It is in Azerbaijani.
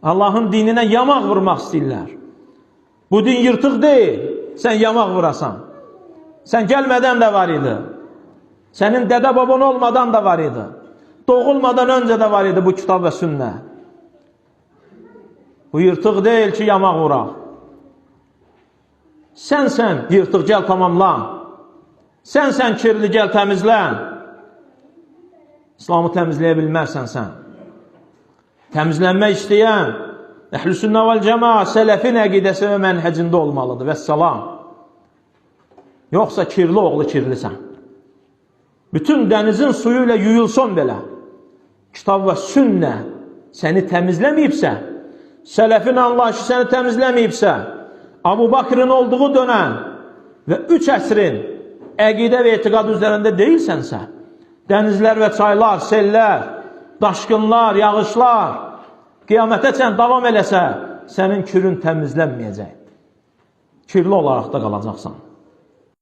Allahın dininə yamaq vurmaq istəyirlər. Bu din yırtıq deyil, sən yamaq vurasan. Sən gəlmədən də var idi. Sənin dədə baban olmadan da var idi. Doğulmadan öncə də var idi bu kitab və sünnə. Bu yırtıq deyil ki, yamaq vuraq. Sən yırtıq, gəl tamamlan. Sən kirli, gəl təmizlən. İslamı təmizləyə bilmərsən sən. Təmizlənmək istəyən Əhl-i Sünnə vəl Cəmaə sələfin əqidəsi və mənhəcində olmalıdır. Vəssalam. Yoxsa kirli oğlu kirlisən. Bütün dənizin suyu ilə yuyulsun belə. Kitab və sünnə səni təmizləməyibsə, sələfin anlayışı səni təmizləməyibsə, Abu Bakrın olduğu dönəm və 3 əsrin əqidə və etiqad üzərində deyilsənsə, dənizlər və çaylar, sellər, daşqınlar, yağışlar qiyamətəcən davam eləsə, sənin kürün təmizlənməyəcək. Kirli olaraq da qalacaqsan.